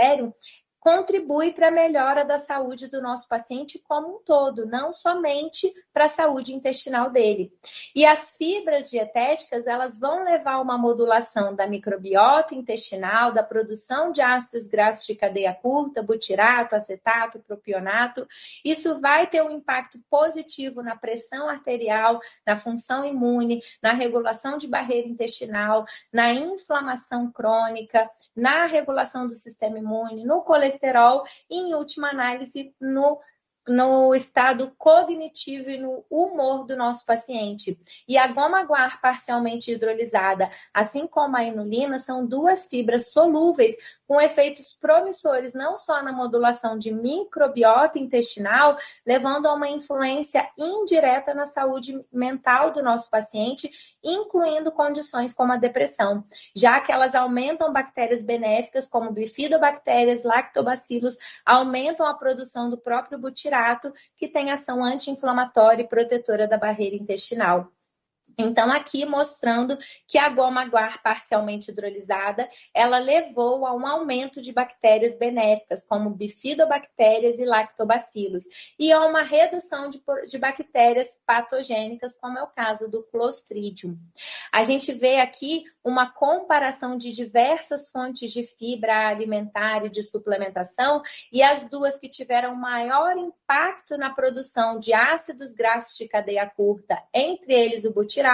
contribui para a melhora da saúde do nosso paciente como um todo, não somente para a saúde intestinal dele. E as fibras dietéticas, elas vão levar a uma modulação da microbiota intestinal, da produção de ácidos graxos de cadeia curta, butirato, acetato, propionato. Isso vai ter um impacto positivo na pressão arterial, na função imune, na regulação de barreira intestinal, na inflamação crônica, na regulação do sistema imune, no colesterol e, em última análise, no estado cognitivo e no humor do nosso paciente. E a goma guar parcialmente hidrolisada, assim como a inulina, são duas fibras solúveis com efeitos promissores, não só na modulação de microbiota intestinal, levando a uma influência indireta na saúde mental do nosso paciente, incluindo condições como a depressão, já que elas aumentam bactérias benéficas, como bifidobactérias, lactobacilos, aumentam a produção do próprio butirato, que tem ação anti-inflamatória e protetora da barreira intestinal. Então, aqui mostrando que a goma guar parcialmente hidrolisada, ela levou a um aumento de bactérias benéficas, como bifidobactérias e lactobacilos, e a uma redução de bactérias patogênicas, como é o caso do Clostridium. A gente vê aqui uma comparação de diversas fontes de fibra alimentar e de suplementação, e as duas que tiveram maior impacto na produção de ácidos graxos de cadeia curta, entre eles o butirato,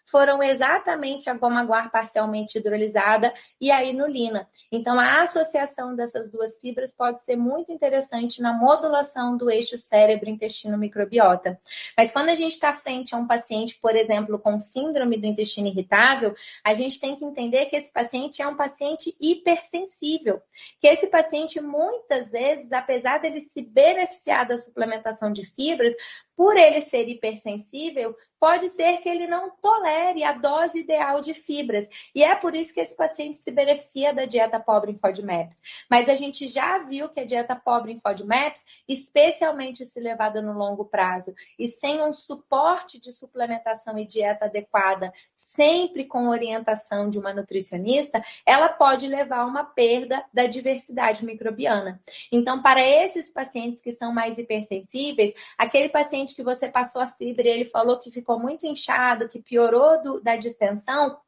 foram exatamente a goma guar parcialmente hidrolisada e a inulina. Então, a associação dessas duas fibras pode ser muito interessante na modulação do eixo cérebro-intestino-microbiota. Mas quando a gente está frente a um paciente, por exemplo, com síndrome do intestino irritável, a gente tem que entender que esse paciente é um paciente hipersensível, que esse paciente, muitas vezes, apesar dele se beneficiar da suplementação de fibras, por ele ser hipersensível, pode ser que ele não tolere a dose ideal de fibras. E é por isso que esse paciente se beneficia da dieta pobre em FODMAPs. Mas a gente já viu que a dieta pobre em FODMAPs, especialmente se levada no longo prazo, e sem um suporte de suplementação e dieta adequada, sempre com orientação de uma nutricionista, ela pode levar a uma perda da diversidade microbiana. Então, para esses pacientes que são mais hipersensíveis, aquele paciente que você passou a fibra e ele falou que ficou muito inchado, que piorou da distensão,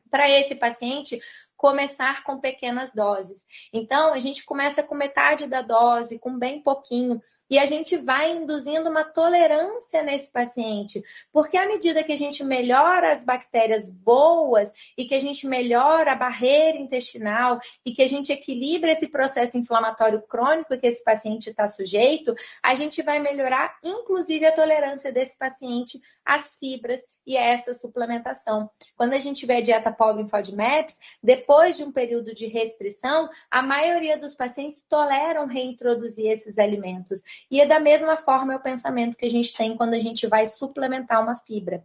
para esse paciente começar com pequenas doses. Então, a gente começa com metade da dose, com bem pouquinho, e a gente vai induzindo uma tolerância nesse paciente, porque à medida que a gente melhora as bactérias boas e que a gente melhora a barreira intestinal e que a gente equilibra esse processo inflamatório crônico que esse paciente está sujeito, a gente vai melhorar, inclusive, a tolerância desse paciente às fibras e a essa suplementação. Quando a gente tiver dieta pobre em FODMAPs, depois de um período de restrição, a maioria dos pacientes toleram reintroduzir esses alimentos. E é da mesma forma o pensamento que a gente tem quando a gente vai suplementar uma fibra.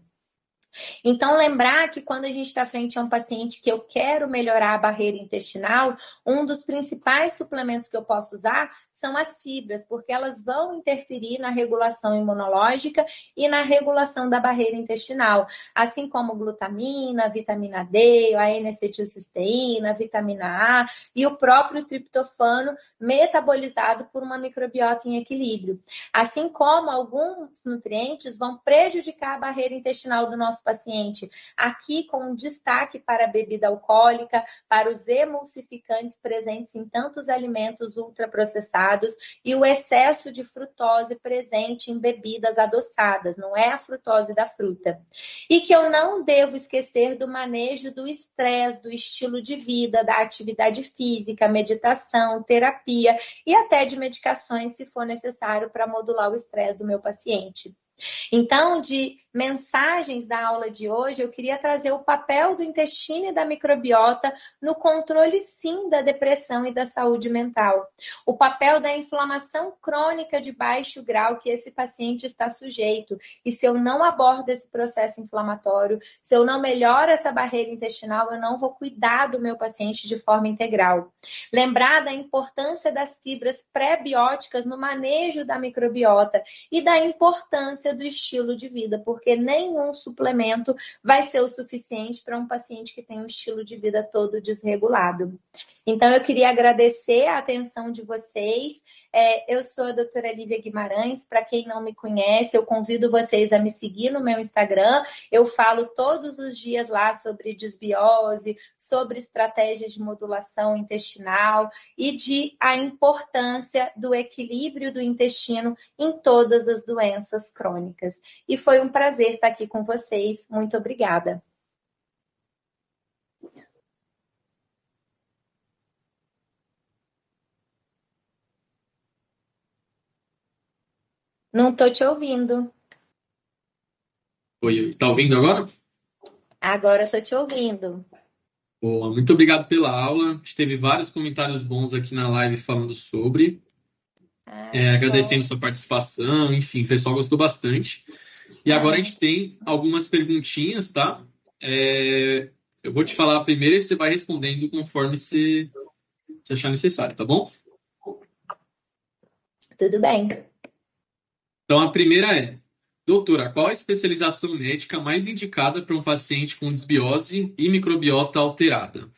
Então, lembrar que quando a gente está frente a um paciente que eu quero melhorar a barreira intestinal, um dos principais suplementos que eu posso usar são as fibras, porque elas vão interferir na regulação imunológica e na regulação da barreira intestinal, assim como glutamina, vitamina D, a N-acetilcisteína, vitamina A e o próprio triptofano metabolizado por uma microbiota em equilíbrio. Assim como alguns nutrientes vão prejudicar a barreira intestinal do nosso paciente. Aqui com um destaque para a bebida alcoólica, para os emulsificantes presentes em tantos alimentos ultraprocessados e o excesso de frutose presente em bebidas adoçadas, não é a frutose da fruta. E que eu não devo esquecer do manejo do estresse, do estilo de vida, da atividade física, meditação, terapia e até de medicações, se for necessário, para modular o estresse do meu paciente. Então, de mensagens da aula de hoje, eu queria trazer o papel do intestino e da microbiota no controle, sim, da depressão e da saúde mental. O papel da inflamação crônica de baixo grau que esse paciente está sujeito. E se eu não abordo esse processo inflamatório, se eu não melhoro essa barreira intestinal, eu não vou cuidar do meu paciente de forma integral. Lembrar da importância das fibras pré-bióticas no manejo da microbiota e da importância do estilo de vida, porque nenhum suplemento vai ser o suficiente para um paciente que tem um estilo de vida todo desregulado. Então, eu queria agradecer a atenção de vocês. Eu sou a doutora Lívia Guimarães. Para quem não me conhece, eu convido vocês a me seguir no meu Instagram. Eu falo todos os dias lá sobre desbiose, sobre estratégias de modulação intestinal e de a importância do equilíbrio do intestino em todas as doenças crônicas. E foi um prazer estar aqui com vocês. Muito obrigada. Não estou te ouvindo. Oi, tá ouvindo agora? Agora estou te ouvindo. Boa, muito obrigado pela aula. A gente teve vários comentários bons aqui na live falando sobre. Agradecendo sua participação, enfim, o pessoal gostou bastante. E agora a gente tem algumas perguntinhas, tá? Eu vou te falar primeiro e você vai respondendo conforme você achar necessário, tá bom? Tudo bem. Então a primeira é: doutora, qual a especialização médica mais indicada para um paciente com desbiose e microbiota alterada?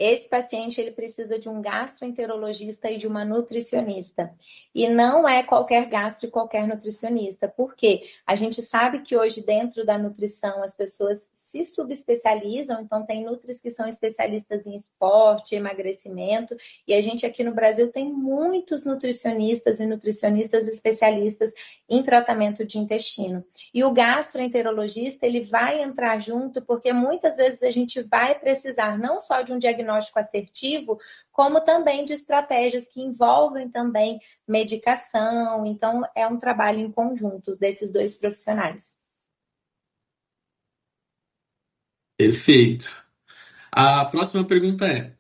Esse paciente ele precisa de um gastroenterologista e de uma nutricionista. E não é qualquer gastro e qualquer nutricionista. Por quê? A gente sabe que hoje dentro da nutrição as pessoas se subespecializam, então tem nutris que são especialistas em esporte, emagrecimento, e a gente aqui no Brasil tem muitos nutricionistas e nutricionistas especialistas em tratamento de intestino. E o gastroenterologista ele vai entrar junto porque muitas vezes a gente vai precisar não só de um diagnóstico assertivo, como também de estratégias que envolvem também medicação. Então, é um trabalho em conjunto desses dois profissionais. Perfeito. A próxima pergunta é: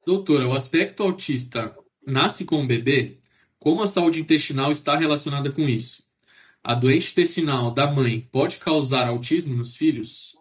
doutora, o aspecto autista nasce com o bebê? Como a saúde intestinal está relacionada com isso? A doença intestinal da mãe pode causar autismo nos filhos?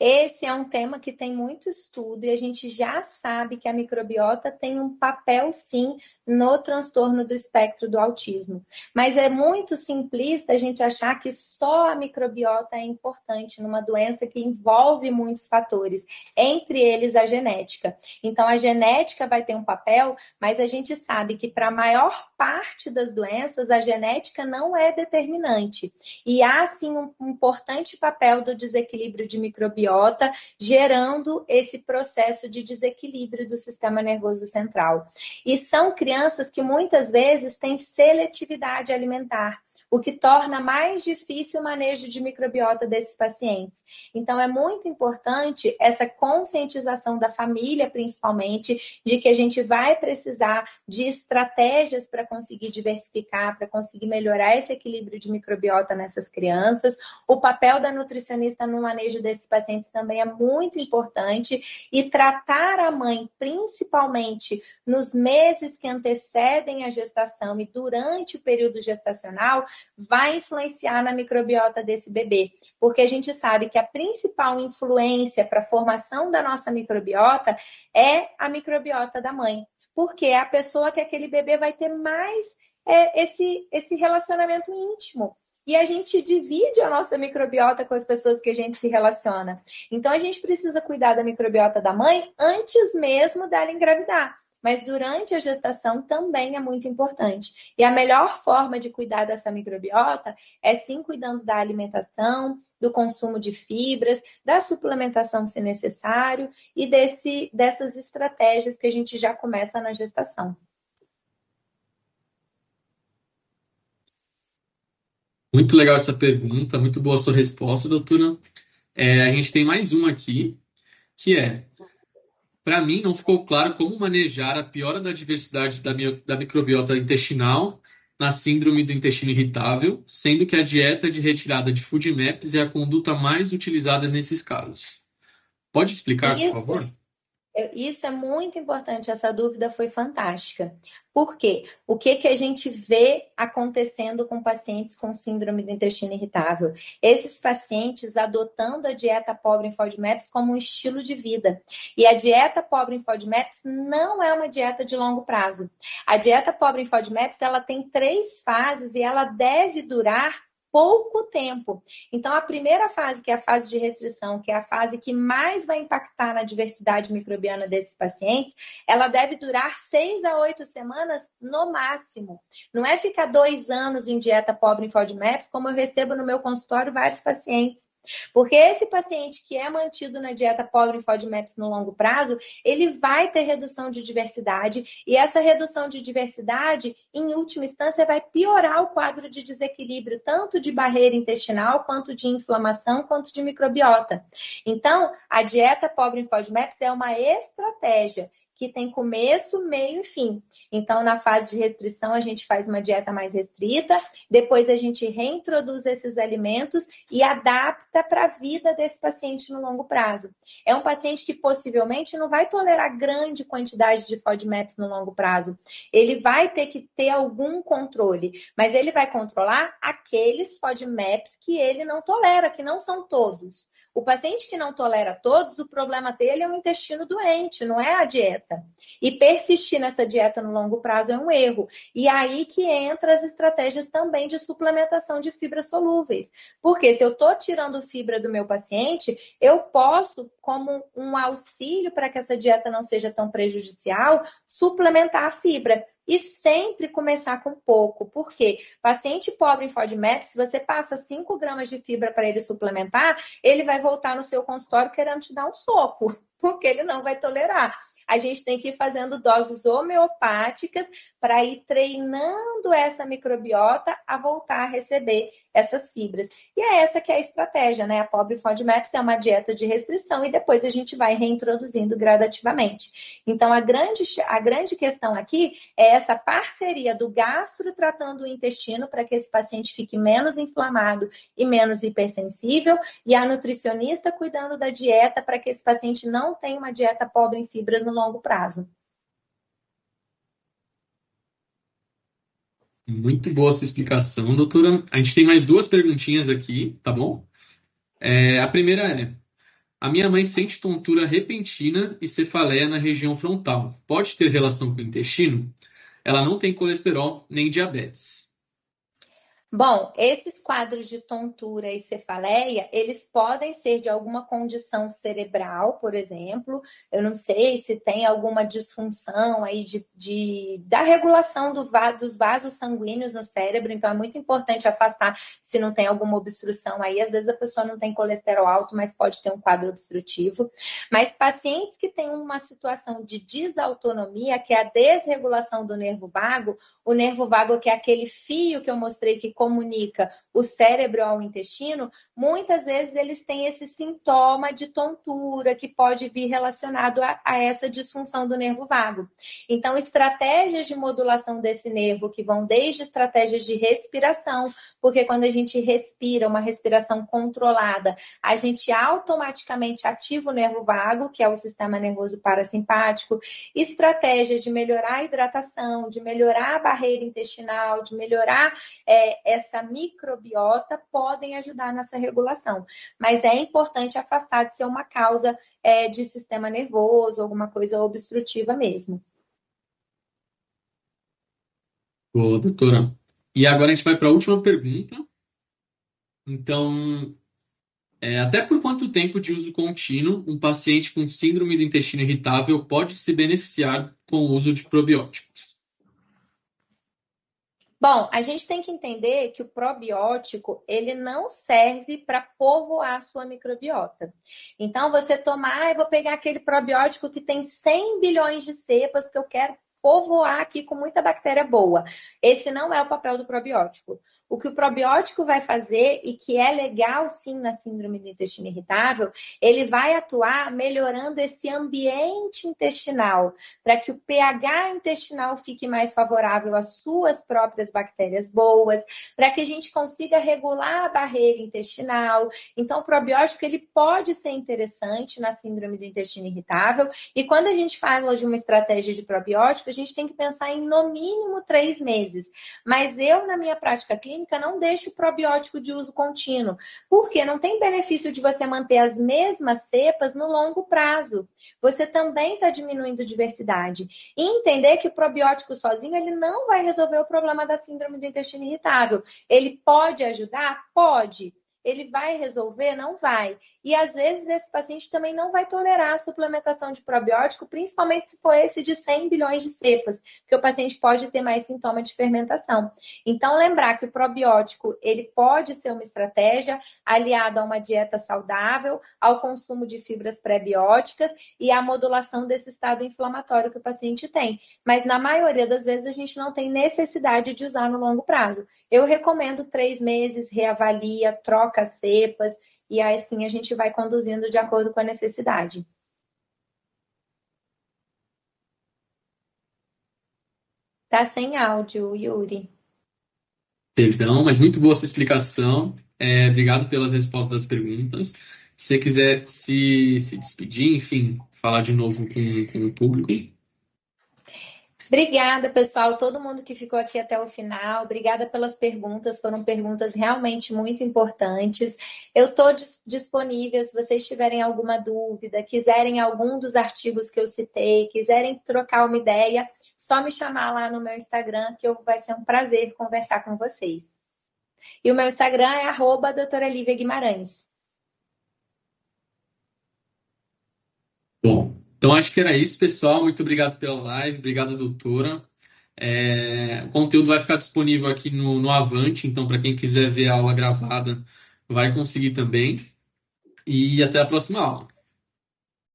Esse é um tema que tem muito estudo e a gente já sabe que a microbiota tem um papel, sim, no transtorno do espectro do autismo. Mas é muito simplista a gente achar que só a microbiota é importante numa doença que envolve muitos fatores, entre eles a genética. Então, a genética vai ter um papel, mas a gente sabe que para a maior parte das doenças, a genética não é determinante. E há, sim, um importante papel do desequilíbrio de microbiota, gerando esse processo de desequilíbrio do sistema nervoso central. E são crianças que muitas vezes têm seletividade alimentar, o que torna mais difícil o manejo de microbiota desses pacientes. Então, é muito importante essa conscientização da família, principalmente, de que a gente vai precisar de estratégias para conseguir diversificar, para conseguir melhorar esse equilíbrio de microbiota nessas crianças. O papel da nutricionista no manejo desses pacientes também é muito importante e tratar a mãe, principalmente nos meses que antecedem a gestação e durante o período gestacional, vai influenciar na microbiota desse bebê. Porque a gente sabe que a principal influência para a formação da nossa microbiota é a microbiota da mãe. Porque é a pessoa que aquele bebê vai ter mais esse relacionamento íntimo. E a gente divide a nossa microbiota com as pessoas que a gente se relaciona. Então, a gente precisa cuidar da microbiota da mãe antes mesmo dela engravidar. Mas durante a gestação também é muito importante. E a melhor forma de cuidar dessa microbiota é sim cuidando da alimentação, do consumo de fibras, da suplementação se necessário e dessas estratégias que a gente já começa na gestação. Muito legal essa pergunta, muito boa a sua resposta, doutora. A gente tem mais uma aqui, que para mim não ficou claro como manejar a piora da diversidade da microbiota intestinal na síndrome do intestino irritável, sendo que a dieta de retirada de FoodMaps é a conduta mais utilizada nesses casos. Pode explicar, por favor? Isso é muito importante, essa dúvida foi fantástica. Por quê? O que a gente vê acontecendo com pacientes com síndrome do intestino irritável? Esses pacientes adotando a dieta pobre em FODMAPs como um estilo de vida. E a dieta pobre em FODMAPs não é uma dieta de longo prazo. A dieta pobre em FODMAPs, ela tem 3 fases e ela deve durar pouco tempo. Então, a primeira fase, que é a fase de restrição, que é a fase que mais vai impactar na diversidade microbiana desses pacientes, ela deve durar 6 a 8 semanas no máximo. Não é ficar 2 anos em dieta pobre em FODMAPs, como eu recebo no meu consultório vários pacientes. Porque esse paciente que é mantido na dieta pobre em FODMAPs no longo prazo, ele vai ter redução de diversidade e essa redução de diversidade, em última instância, vai piorar o quadro de desequilíbrio, tanto de barreira intestinal, quanto de inflamação, quanto de microbiota. Então, a dieta pobre em FODMAPs é uma estratégia que tem começo, meio e fim. Então, na fase de restrição, a gente faz uma dieta mais restrita, depois a gente reintroduz esses alimentos e adapta para a vida desse paciente no longo prazo. É um paciente que possivelmente não vai tolerar grande quantidade de FODMAPs no longo prazo. Ele vai ter que ter algum controle, mas ele vai controlar aqueles FODMAPs que ele não tolera, que não são todos. O paciente que não tolera todos, o problema dele é o intestino doente, não é a dieta. E persistir nessa dieta no longo prazo é um erro. E aí que entra as estratégias também de suplementação de fibras solúveis. Porque se eu estou tirando fibra do meu paciente, eu posso, como um auxílio para que essa dieta não seja tão prejudicial, suplementar a fibra. E sempre começar com pouco. Por quê? Paciente pobre em FODMAPs, se você passa 5 gramas de fibra para ele suplementar, ele vai voltar no seu consultório querendo te dar um soco, porque ele não vai tolerar. A gente tem que ir fazendo doses homeopáticas para ir treinando essa microbiota a voltar a receber essas fibras. E é essa que é a estratégia, né? A pobre FODMAPs é uma dieta de restrição e depois a gente vai reintroduzindo gradativamente. Então, a grande questão aqui é essa parceria do gastro tratando o intestino para que esse paciente fique menos inflamado e menos hipersensível e a nutricionista cuidando da dieta para que esse paciente não tenha uma dieta pobre em fibras no longo prazo. Muito boa sua explicação, doutora. A gente tem mais 2 perguntinhas aqui, tá bom? A primeira a minha mãe sente tontura repentina e cefaleia na região frontal. Pode ter relação com o intestino? Ela não tem colesterol nem diabetes. Bom, esses quadros de tontura e cefaleia, eles podem ser de alguma condição cerebral, por exemplo. Eu não sei se tem alguma disfunção aí da regulação dos vasos sanguíneos no cérebro, então é muito importante afastar se não tem alguma obstrução aí. Às vezes a pessoa não tem colesterol alto, mas pode ter um quadro obstrutivo. Mas pacientes que têm uma situação de desautonomia, que é a desregulação do nervo vago, o nervo vago que é aquele fio que eu mostrei que comunica o cérebro ao intestino, muitas vezes eles têm esse sintoma de tontura que pode vir relacionado a essa disfunção do nervo vago. Então, estratégias de modulação desse nervo que vão desde estratégias de respiração, porque quando a gente respira uma respiração controlada, a gente automaticamente ativa o nervo vago, que é o sistema nervoso parasimpático, estratégias de melhorar a hidratação, de melhorar a barreira intestinal, de melhorar essa microbiota, podem ajudar nessa regulação. Mas é importante afastar de ser uma causa de sistema nervoso, alguma coisa obstrutiva mesmo. Boa, doutora. E agora a gente vai para a última pergunta. Então, até por quanto tempo de uso contínuo um paciente com síndrome do intestino irritável pode se beneficiar com o uso de probióticos? Bom, a gente tem que entender que o probiótico, ele não serve para povoar a sua microbiota. Então, você tomar, eu vou pegar aquele probiótico que tem 100 bilhões de cepas, que eu quero povoar aqui com muita bactéria boa. Esse não é o papel do probiótico. O que o probiótico vai fazer, e que é legal sim na síndrome do intestino irritável, ele vai atuar melhorando esse ambiente intestinal, para que o pH intestinal fique mais favorável às suas próprias bactérias boas, para que a gente consiga regular a barreira intestinal. Então, o probiótico ele pode ser interessante na síndrome do intestino irritável, e quando a gente fala de uma estratégia de probiótico, a gente tem que pensar em no mínimo 3 meses. Mas eu, na minha prática clínica, não deixo o probiótico de uso contínuo, porque não tem benefício de você manter as mesmas cepas no longo prazo. Você também está diminuindo diversidade. E entender que o probiótico sozinho ele não vai resolver o problema da síndrome do intestino irritável. Ele pode ajudar? Pode. Ele vai resolver? Não vai. E às vezes esse paciente também não vai tolerar a suplementação de probiótico, principalmente se for esse de 100 bilhões de cepas, porque o paciente pode ter mais sintoma de fermentação. Então, lembrar que o probiótico ele pode ser uma estratégia aliada a uma dieta saudável, ao consumo de fibras pré-bióticas e à modulação desse estado inflamatório que o paciente tem. Mas na maioria das vezes a gente não tem necessidade de usar no longo prazo. Eu recomendo 3 meses, reavalia, troca as cepas, e aí sim a gente vai conduzindo de acordo com a necessidade. Tá sem áudio, Yuri. Então, mas muito boa sua explicação. Obrigado pelas respostas das perguntas. Se você quiser se despedir, enfim, falar de novo com o público. Obrigada, pessoal, todo mundo que ficou aqui até o final. Obrigada pelas perguntas, foram perguntas realmente muito importantes. Eu estou disponível, se vocês tiverem alguma dúvida, quiserem algum dos artigos que eu citei, quiserem trocar uma ideia, só me chamar lá no meu Instagram, que vai ser um prazer conversar com vocês. E o meu Instagram é @doutora Lívia Guimarães. Bom, então acho que era isso, pessoal. Muito obrigado pela live, obrigado, doutora. O conteúdo vai ficar disponível aqui no Avante, então para quem quiser ver a aula gravada, vai conseguir também. E até a próxima aula.